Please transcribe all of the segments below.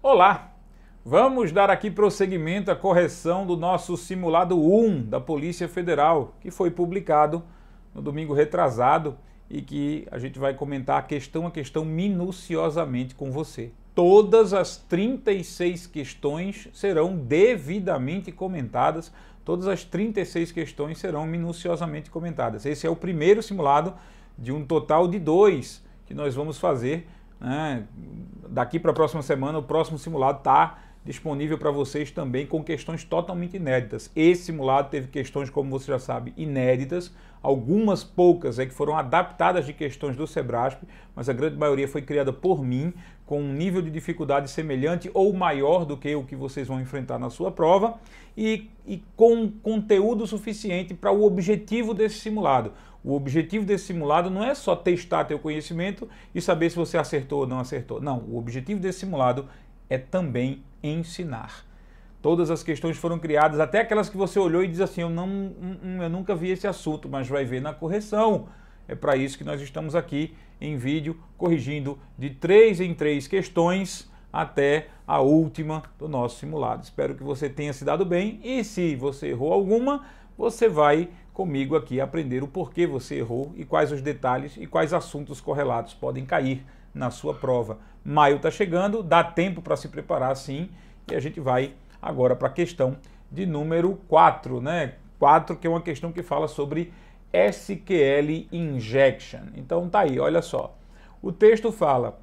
Olá! Vamos dar aqui prosseguimento à correção do nosso simulado 1 da Polícia Federal, que foi publicado no domingo retrasado e que a gente vai comentar questão a questão minuciosamente com você. Todas as 36 questões serão devidamente comentadas, todas as 36 questões serão minuciosamente comentadas. Esse é o primeiro simulado de um total de 2 que nós vamos fazer, né? Daqui para a próxima semana, o próximo simulado está disponível para vocês também com questões totalmente inéditas. Esse simulado teve questões, como você já sabe, inéditas, algumas poucas que foram adaptadas de questões do Sebrasp, mas a grande maioria foi criada por mim, com um nível de dificuldade semelhante ou maior do que o que vocês vão enfrentar na sua prova e com conteúdo suficiente para o objetivo desse simulado. O objetivo desse simulado não é só testar teu conhecimento e saber se você acertou ou não acertou. Não, o objetivo desse simulado é também ensinar. Todas as questões foram criadas, até aquelas que você olhou e diz assim, eu nunca vi esse assunto, mas vai ver na correção. É para isso que nós estamos aqui em vídeo, corrigindo de 3 em 3 questões até a última do nosso simulado. Espero que você tenha se dado bem e se você errou alguma, você vai comigo aqui aprender o porquê você errou e quais os detalhes e quais assuntos correlatos podem cair na sua prova. Maio está chegando, dá tempo para se preparar sim, e a gente vai agora para a questão de número 4, né? 4, que é uma questão que fala sobre SQL Injection. Então tá aí, olha só. O texto fala: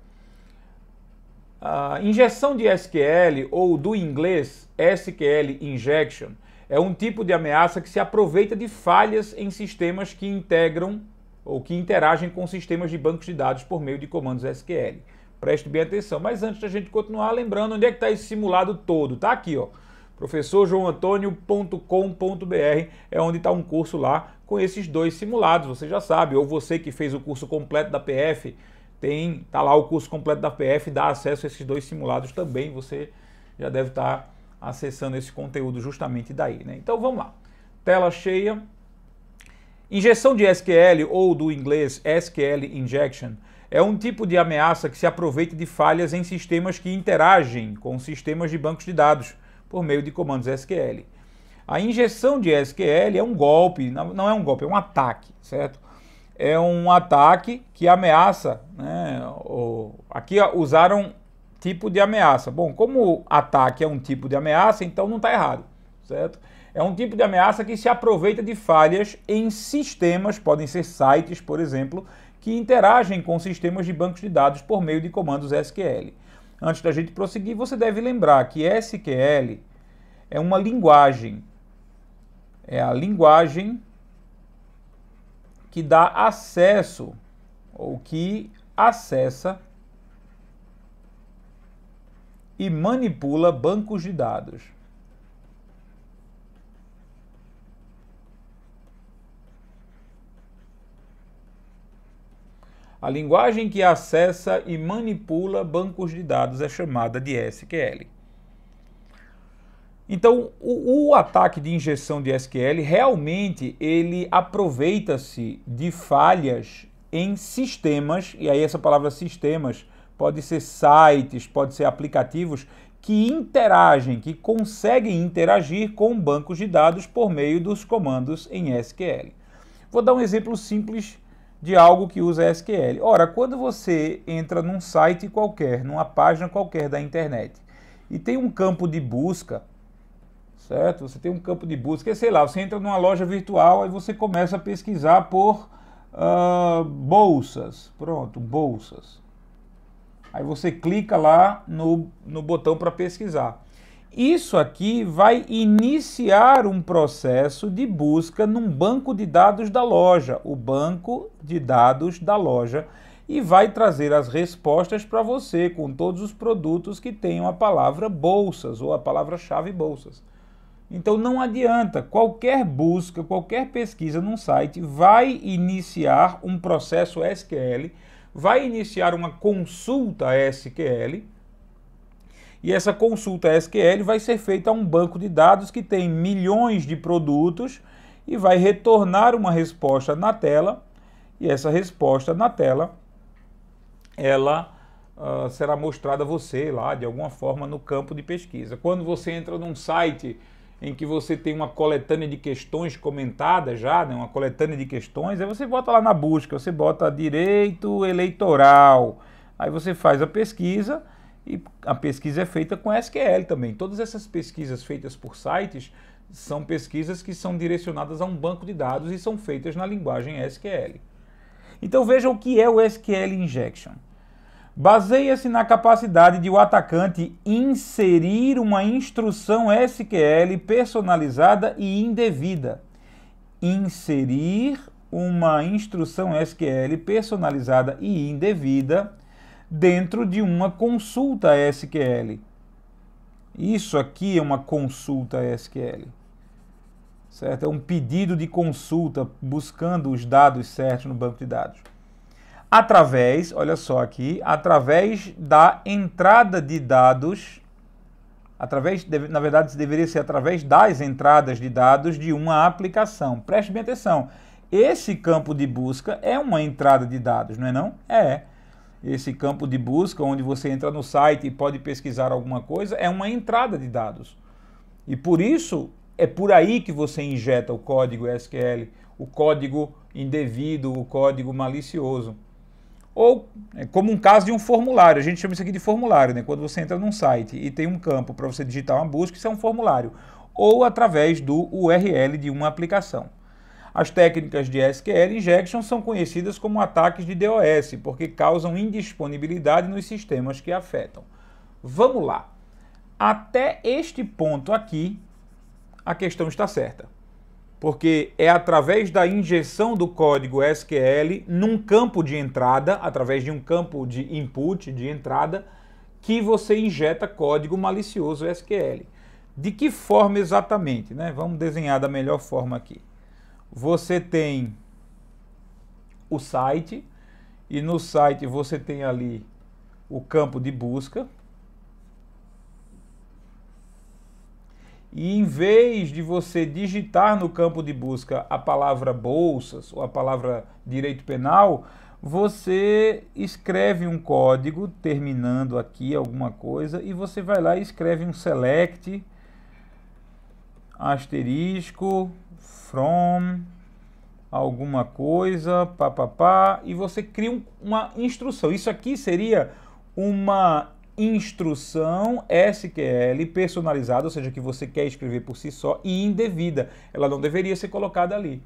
injeção de SQL, ou do inglês SQL Injection, é um tipo de ameaça que se aproveita de falhas em sistemas que integram ou que interagem com sistemas de bancos de dados por meio de comandos SQL. Preste bem atenção. Mas antes da gente continuar, lembrando onde é que está esse simulado todo. Está aqui, ó, professorjoaantonio.com.br, é onde está um curso lá com esses 2 simulados, você já sabe. Ou você que fez o curso completo da PF, tá lá o curso completo da PF, dá acesso a esses 2 simulados também, você já deve estar acessando esse conteúdo justamente daí, né? Então vamos lá. Tela cheia. Injeção de SQL, ou do inglês SQL Injection, é um tipo de ameaça que se aproveita de falhas em sistemas que interagem com sistemas de bancos de dados por meio de comandos SQL. A injeção de SQL é um golpe, não é um golpe, é um ataque, certo? É um ataque que ameaça, né? Aqui usaram tipo de ameaça. Bom, como ataque é um tipo de ameaça, então não está errado, certo? É um tipo de ameaça que se aproveita de falhas em sistemas, podem ser sites, por exemplo, que interagem com sistemas de bancos de dados por meio de comandos SQL. Antes da gente prosseguir, você deve lembrar que SQL é uma linguagem. É a linguagem que dá acesso, ou que acessa e manipula bancos de dados. A linguagem que acessa e manipula bancos de dados é chamada de SQL. Então, o ataque de injeção de SQL realmente ele aproveita-se de falhas em sistemas, e aí essa palavra sistemas pode ser sites, pode ser aplicativos que interagem, que conseguem interagir com bancos de dados por meio dos comandos em SQL. Vou dar um exemplo simples de algo que usa SQL. Ora, quando você entra num site qualquer, numa página qualquer da internet, e tem um campo de busca, certo? Você tem um campo de busca, sei lá, você entra numa loja virtual e você começa a pesquisar por bolsas. Pronto, bolsas. Aí você clica lá no botão para pesquisar. Isso aqui vai iniciar um processo de busca num banco de dados da loja, o banco de dados da loja, e vai trazer as respostas para você com todos os produtos que tenham a palavra bolsas ou a palavra-chave bolsas. Então não adianta, qualquer busca, qualquer pesquisa num site vai iniciar um processo SQL, vai iniciar uma consulta SQL, e essa consulta SQL vai ser feita a um banco de dados que tem milhões de produtos e vai retornar uma resposta na tela, e essa resposta na tela, ela será mostrado a você lá de alguma forma no campo de pesquisa. Quando você entra num site em que você tem uma coletânea de questões comentadas já, né, uma coletânea de questões, aí você bota lá na busca, você bota direito eleitoral, aí você faz a pesquisa e a pesquisa é feita com SQL também. Todas essas pesquisas feitas por sites são pesquisas que são direcionadas a um banco de dados e são feitas na linguagem SQL. Então veja o que é o SQL Injection. Baseia-se na capacidade de o atacante inserir uma instrução SQL personalizada e indevida. Inserir uma instrução SQL personalizada e indevida dentro de uma consulta SQL. Isso aqui é uma consulta SQL. Certo? É um pedido de consulta buscando os dados certos no banco de dados. Através, olha só aqui, através da entrada de dados, na verdade deveria ser através das entradas de dados de uma aplicação. Preste bem atenção, esse campo de busca é uma entrada de dados, não é não? É. Esse campo de busca, onde você entra no site e pode pesquisar alguma coisa, é uma entrada de dados. E por isso, é por aí que você injeta o código SQL, o código indevido, o código malicioso. Ou, como um caso de um formulário, a gente chama isso aqui de formulário, né? Quando você entra num site e tem um campo para você digitar uma busca, isso é um formulário. Ou através do URL de uma aplicação. As técnicas de SQL Injection são conhecidas como ataques de DOS, porque causam indisponibilidade nos sistemas que afetam. Vamos lá. Até este ponto aqui, a questão está certa. Porque é através da injeção do código SQL num campo de entrada, através de um campo de input, de entrada, que você injeta código malicioso SQL. De que forma exatamente, né? Vamos desenhar da melhor forma aqui. Você tem o site, e no site você tem ali o campo de busca. E em vez de você digitar no campo de busca a palavra bolsas ou a palavra direito penal, você escreve um código terminando aqui alguma coisa e você vai lá e escreve um select asterisco from alguma coisa, papapá, e você cria uma instrução. Isso aqui seria uma instrução SQL personalizada, ou seja, que você quer escrever por si só, e indevida. Ela não deveria ser colocada ali.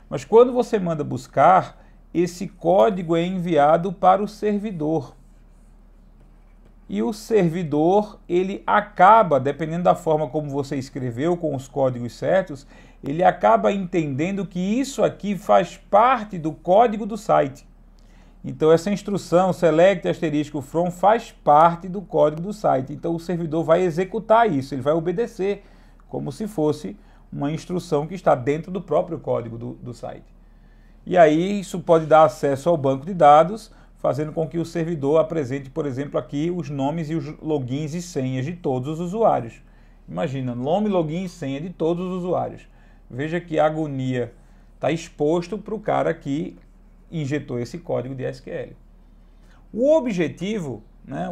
Mas quando você manda buscar, esse código é enviado para o servidor. E o servidor, ele acaba, dependendo da forma como você escreveu, com os códigos certos, ele acaba entendendo que isso aqui faz parte do código do site. Então essa instrução select asterisco from faz parte do código do site. Então o servidor vai executar isso, ele vai obedecer como se fosse uma instrução que está dentro do próprio código do site. E aí isso pode dar acesso ao banco de dados, fazendo com que o servidor apresente, por exemplo, aqui os nomes e os logins e senhas de todos os usuários. Imagina, nome, login e senha de todos os usuários. Veja que agonia está exposto para o cara que injetou esse código de SQL. O objetivo, né,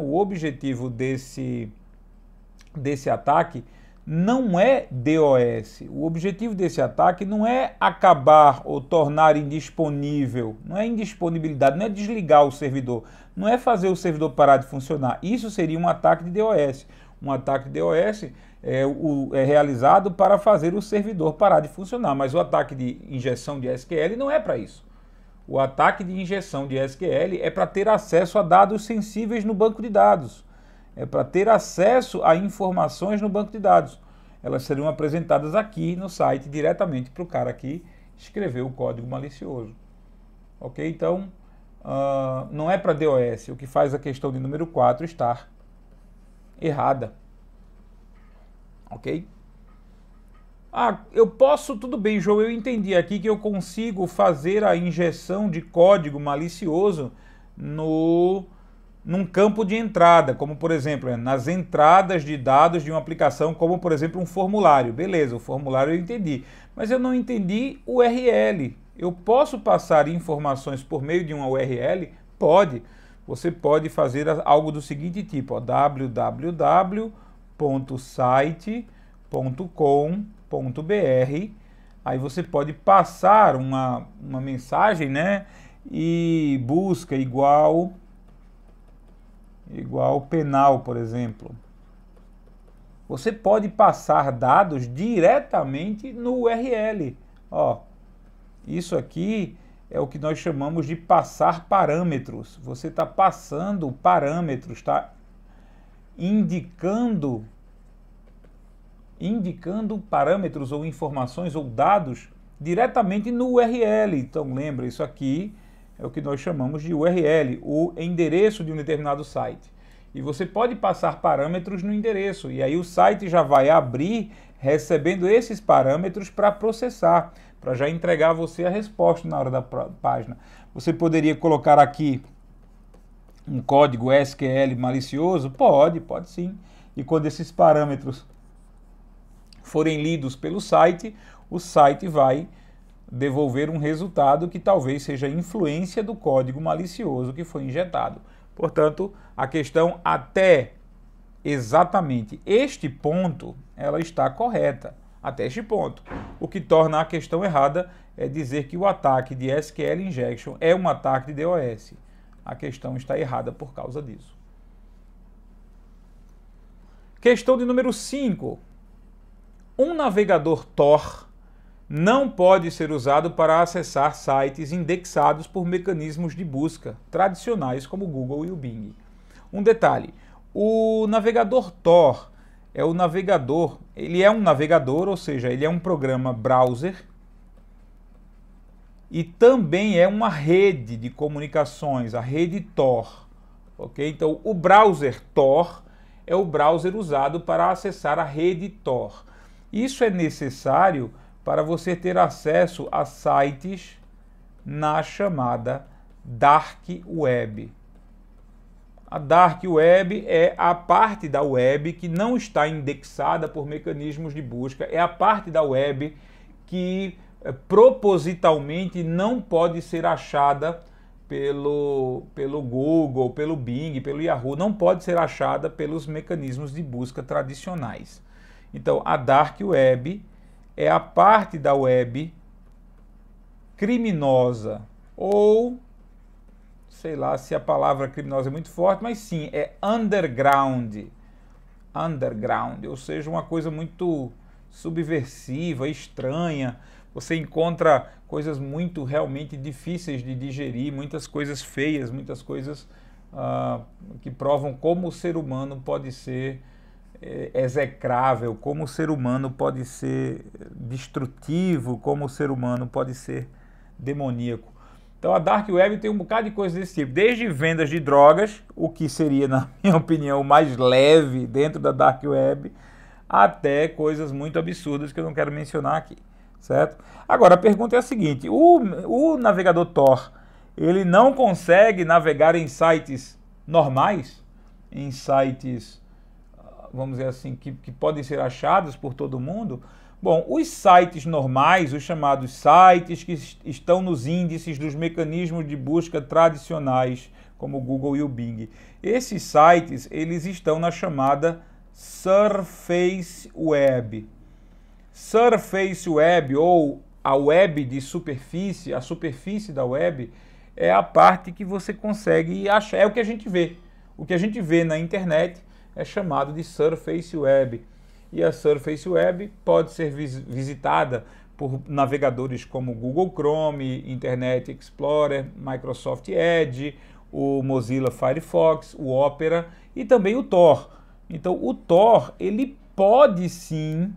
desse ataque não é DOS. O objetivo desse ataque não é acabar ou tornar indisponível, não é indisponibilidade, não é desligar o servidor, não é fazer o servidor parar de funcionar. Isso seria um ataque de DOS. Um ataque de DOS é realizado para fazer o servidor parar de funcionar, mas o ataque de injeção de SQL não é para isso. O ataque de injeção de SQL é para ter acesso a dados sensíveis no banco de dados. É para ter acesso a informações no banco de dados. Elas seriam apresentadas aqui no site diretamente para o cara que escreveu o código malicioso. Ok? Então, não é para DOS, o que faz a questão de número 4 estar errada. Ok? Eu posso, tudo bem, João, eu entendi aqui que eu consigo fazer a injeção de código malicioso num campo de entrada, como por exemplo, nas entradas de dados de uma aplicação, como por exemplo um formulário. Beleza, o formulário eu entendi, mas eu não entendi o URL. Eu posso passar informações por meio de uma URL? Pode. você pode fazer algo do seguinte tipo, ó, www.site.com.br. Aí você pode passar uma mensagem, né? E busca igual penal, por exemplo. Você pode passar dados diretamente no URL. Ó, isso aqui é o que nós chamamos de passar parâmetros. Você está passando parâmetros, está indicando parâmetros ou informações ou dados diretamente no URL. Então lembra, isso aqui é o que nós chamamos de URL, o endereço de um determinado site. E você pode passar parâmetros no endereço, e aí o site já vai abrir recebendo esses parâmetros para processar, para já entregar a você a resposta na hora da página. Você poderia colocar aqui um código SQL malicioso? Pode sim. E quando esses parâmetros forem lidos pelo site, o site vai devolver um resultado que talvez seja influência do código malicioso que foi injetado. Portanto, a questão até exatamente este ponto, ela está correta, até este ponto. O que torna a questão errada é dizer que o ataque de SQL Injection é um ataque de DOS. A questão está errada por causa disso. Questão de número 5. Um navegador Tor não pode ser usado para acessar sites indexados por mecanismos de busca tradicionais como o Google e o Bing. Um detalhe, o navegador Tor é o navegador, ele é um navegador, ou seja, ele é um programa browser e também é uma rede de comunicações, a rede Tor. Ok? Então, o browser Tor é o browser usado para acessar a rede Tor. Isso é necessário para você ter acesso a sites na chamada Dark Web. A Dark Web é a parte da web que não está indexada por mecanismos de busca, é a parte da web que propositalmente não pode ser achada pelo Google, pelo Bing, pelo Yahoo, não pode ser achada pelos mecanismos de busca tradicionais. Então, a Dark Web é a parte da web criminosa, ou, sei lá se a palavra criminosa é muito forte, mas sim, é underground. Underground, ou seja, uma coisa muito subversiva, estranha. Você encontra coisas muito realmente difíceis de digerir, muitas coisas feias, muitas coisas que provam como o ser humano pode ser execrável, como o ser humano pode ser destrutivo, como o ser humano pode ser demoníaco. Então a Dark Web tem um bocado de coisa desse tipo, desde vendas de drogas, o que seria, na minha opinião, o mais leve dentro da Dark Web, até coisas muito absurdas que eu não quero mencionar aqui, certo? Agora a pergunta é a seguinte, o navegador Tor, ele não consegue navegar em sites normais, em sites, vamos dizer assim, que podem ser achados por todo mundo? Bom, os sites normais, os chamados sites que estão nos índices dos mecanismos de busca tradicionais, como o Google e o Bing, esses sites, eles estão na chamada Surface Web. Surface Web, ou a web de superfície, a superfície da web, é a parte que você consegue achar, é o que a gente vê. O que a gente vê na internet é chamado de Surface Web. E a Surface Web pode ser visitada por navegadores como Google Chrome, Internet Explorer, Microsoft Edge, o Mozilla Firefox, o Opera e também o Tor. Então o Tor, ele pode sim,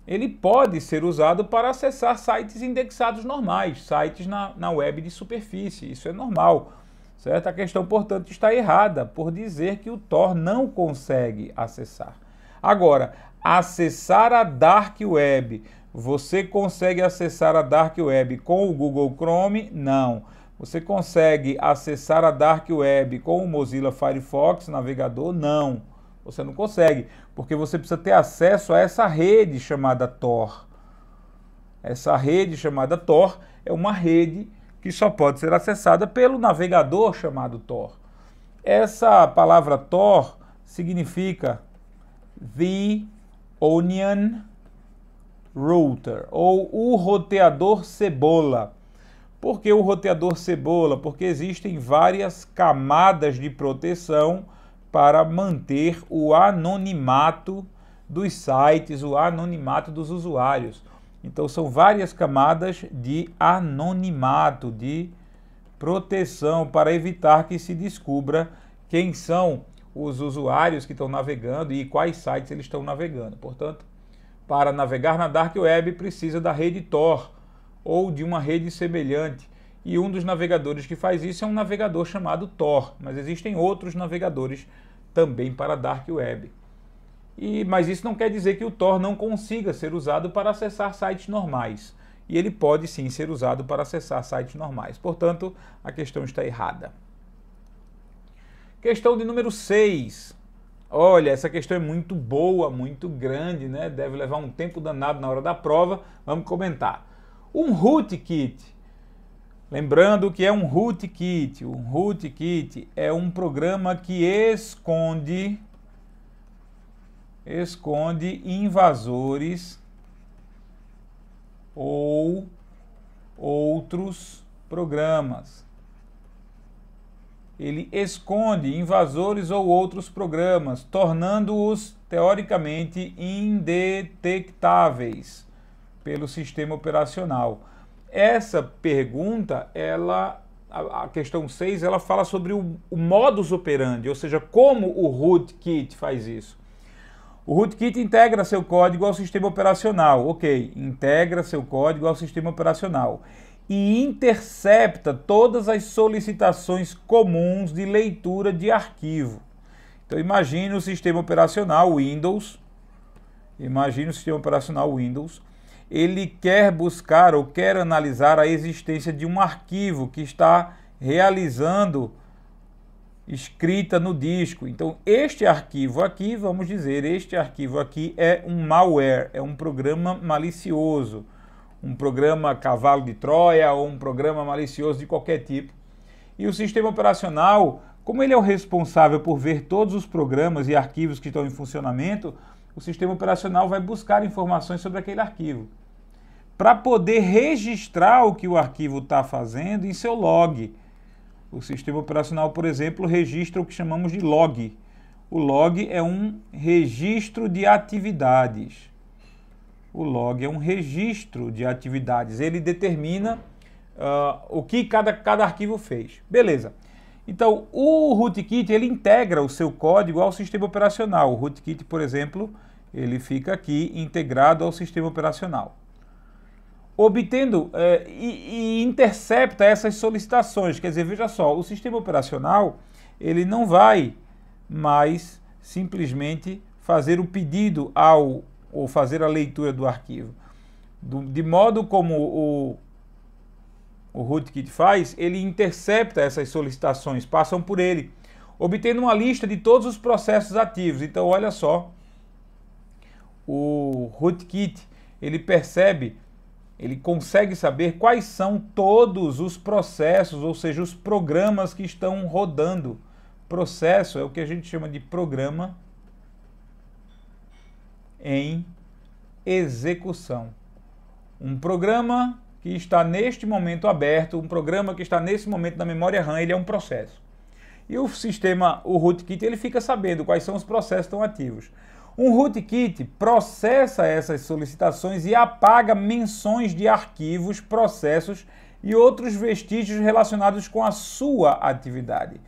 ele pode ser usado para acessar sites indexados normais, sites na web de superfície, isso é normal. Certo? A questão, portanto, está errada por dizer que o Tor não consegue acessar. Agora, acessar a Dark Web, você consegue acessar a Dark Web com o Google Chrome? Não. Você consegue acessar a Dark Web com o Mozilla Firefox, navegador? Não. Você não consegue, porque você precisa ter acesso a essa rede chamada Tor. Essa rede chamada Tor é uma rede que só pode ser acessada pelo navegador chamado Tor. Essa palavra Tor significa The Onion Router, ou o roteador cebola. Por que o roteador cebola? Porque existem várias camadas de proteção para manter o anonimato dos sites, o anonimato dos usuários. Então são várias camadas de anonimato, de proteção, para evitar que se descubra quem são os usuários que estão navegando e quais sites eles estão navegando. Portanto, para navegar na Dark Web precisa da rede Tor ou de uma rede semelhante. E um dos navegadores que faz isso é um navegador chamado Tor, mas existem outros navegadores também para a Dark Web. Mas isso não quer dizer que o Tor não consiga ser usado para acessar sites normais. E ele pode sim ser usado para acessar sites normais. Portanto, a questão está errada. Questão de número 6. Olha, essa questão é muito boa, muito grande, né? Deve levar um tempo danado na hora da prova. Vamos comentar. Um rootkit. Lembrando que é um rootkit. Um rootkit é um programa que esconde invasores ou outros programas. Ele esconde invasores ou outros programas, tornando-os teoricamente indetectáveis pelo sistema operacional. Essa pergunta, a questão 6, ela fala sobre o modus operandi, ou seja, como o rootkit faz isso. O rootkit integra seu código ao sistema operacional, ok, integra seu código ao sistema operacional e intercepta todas as solicitações comuns de leitura de arquivo. Então imagine o sistema operacional Windows, ele quer buscar ou quer analisar a existência de um arquivo que está realizando escrita no disco. Então este arquivo aqui, vamos dizer, este arquivo aqui é um malware, é um programa malicioso, um programa cavalo de Troia ou um programa malicioso de qualquer tipo. E o sistema operacional, como ele é o responsável por ver todos os programas e arquivos que estão em funcionamento, o sistema operacional vai buscar informações sobre aquele arquivo, para poder registrar o que o arquivo está fazendo em seu log. O sistema operacional, por exemplo, registra o que chamamos de log. O log é um registro de atividades. O log é um registro de atividades. Ele determina o que cada arquivo fez. Beleza. Então, o rootkit, ele integra o seu código ao sistema operacional. O rootkit, por exemplo, ele fica aqui integrado ao sistema operacional. Obtendo e intercepta essas solicitações. Quer dizer, veja só, o sistema operacional, ele não vai mais simplesmente fazer o pedido ou fazer a leitura do arquivo. De modo como o rootkit faz, ele intercepta essas solicitações, passam por ele, obtendo uma lista de todos os processos ativos. Então, olha só, o rootkit, ele percebe, ele consegue saber quais são todos os processos, ou seja, os programas que estão rodando. Processo é o que a gente chama de programa em execução. Um programa que está neste momento aberto, um programa que está nesse momento na memória RAM, ele é um processo. E o rootkit, ele fica sabendo quais são os processos que estão ativos. Um rootkit processa essas solicitações e apaga menções de arquivos, processos e outros vestígios relacionados com a sua atividade.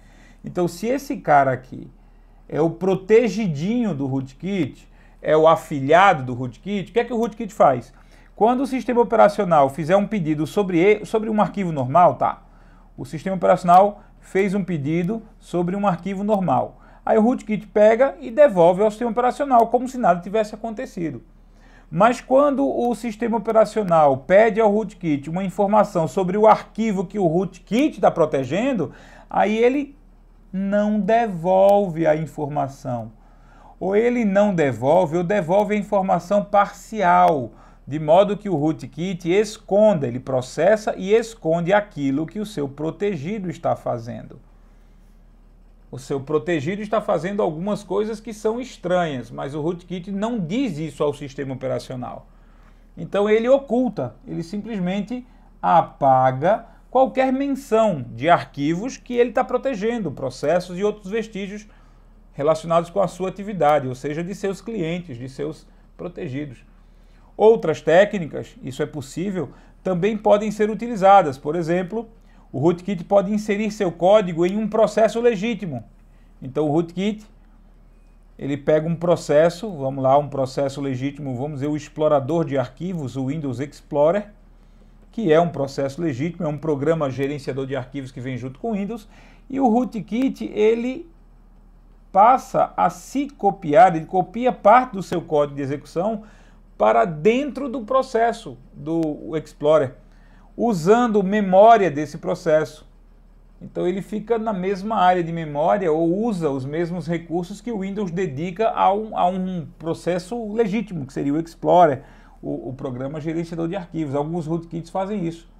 Então, se esse cara aqui é o protegidinho do rootkit, é o afilhado do rootkit, o que é que o rootkit faz? Quando o sistema operacional fizer um pedido sobre um arquivo normal, tá? O sistema operacional fez um pedido sobre um arquivo normal. Aí o rootkit pega e devolve ao sistema operacional, como se nada tivesse acontecido. Mas quando o sistema operacional pede ao rootkit uma informação sobre o arquivo que o rootkit está protegendo, aí ele não devolve a informação. Ou ele não devolve, ou devolve a informação parcial. de modo que o rootkit esconda, ele processa e esconde aquilo que o seu protegido está fazendo. O seu protegido está fazendo algumas coisas que são estranhas, mas o rootkit não diz isso ao sistema operacional. Então ele oculta, ele simplesmente apaga qualquer menção de arquivos que ele está protegendo, processos e outros vestígios relacionados com a sua atividade, ou seja, de seus clientes, de seus protegidos. Outras técnicas, isso é possível, também podem ser utilizadas. Por exemplo, o rootkit pode inserir seu código em um processo legítimo. Então o rootkit, ele pega um processo, vamos lá, um processo legítimo, vamos dizer, o explorador de arquivos, o Windows Explorer, que é um processo legítimo, é um programa gerenciador de arquivos que vem junto com o Windows, e o rootkit, ele passa a se copiar, ele copia parte do seu código de execução para dentro do processo do Explorer, usando memória desse processo. Então ele fica na mesma área de memória ou usa os mesmos recursos que o Windows dedica a um processo legítimo, que seria o Explorer, o programa gerenciador de arquivos. Alguns rootkits fazem isso.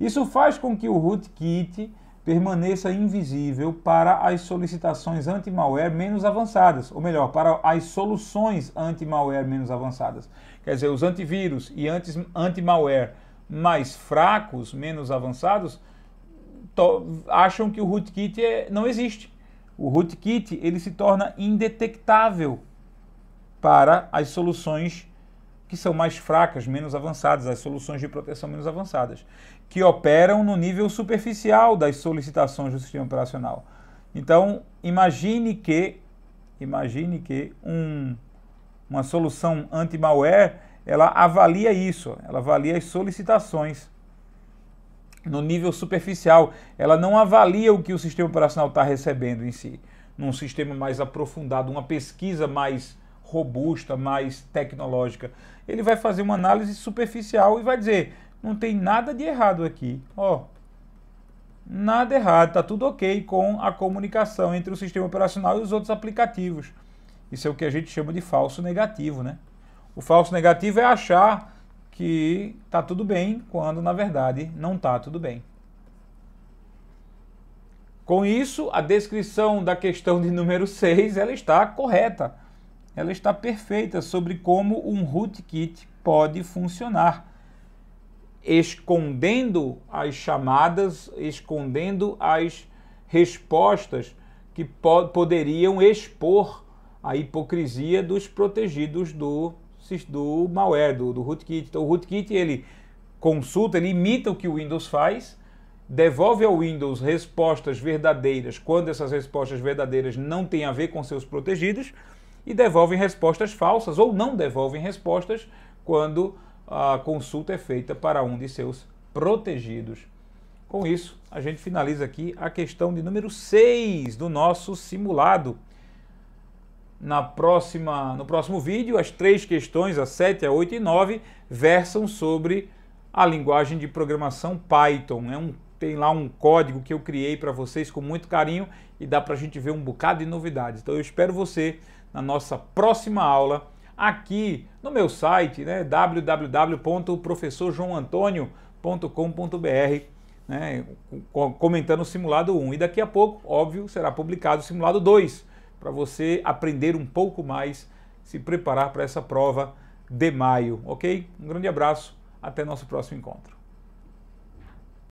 Isso faz com que o rootkit permaneça invisível para as solicitações anti-malware menos avançadas, ou melhor, para as soluções anti-malware menos avançadas. Quer dizer, os antivírus e anti-malware mais fracos, menos avançados, acham que o rootkit não existe. O rootkit, ele se torna indetectável para as soluções que são mais fracas, menos avançadas, as soluções de proteção menos avançadas, que operam no nível superficial das solicitações do sistema operacional. Então, imagine que uma solução anti-malware, ela avalia isso, ela avalia as solicitações no nível superficial, ela não avalia o que o sistema operacional está recebendo em si. Num sistema mais aprofundado, uma pesquisa mais robusta, mais tecnológica, ele vai fazer uma análise superficial e vai dizer, não tem nada de errado aqui, ó, nada errado, está tudo ok com a comunicação entre o sistema operacional e os outros aplicativos. Isso é o que a gente chama de falso negativo, né? O falso negativo é achar que está tudo bem, quando na verdade não está tudo bem. Com isso, a descrição da questão de número 6, ela está correta. Ela está perfeita sobre como um rootkit pode funcionar, escondendo as chamadas, escondendo as respostas que poderiam expor a hipocrisia dos protegidos do malware, do rootkit. Então o rootkit, ele consulta, ele imita o que o Windows faz, devolve ao Windows respostas verdadeiras quando essas respostas verdadeiras não têm a ver com seus protegidos, e devolvem respostas falsas ou não devolvem respostas quando a consulta é feita para um de seus protegidos. Com isso, a gente finaliza aqui a questão de número 6 do nosso simulado. No próximo vídeo, as 3 questões, a 7, a 8 e 9, versam sobre a linguagem de programação Python. Tem lá um código que eu criei para vocês com muito carinho e dá para a gente ver um bocado de novidades. Então eu espero você na nossa próxima aula aqui no meu site, né, www.professorjoaoantonio.com.br, né, comentando o simulado 1. E daqui a pouco, óbvio, será publicado o simulado 2, para você aprender um pouco mais, se preparar para essa prova de maio, ok? Um grande abraço, até nosso próximo encontro.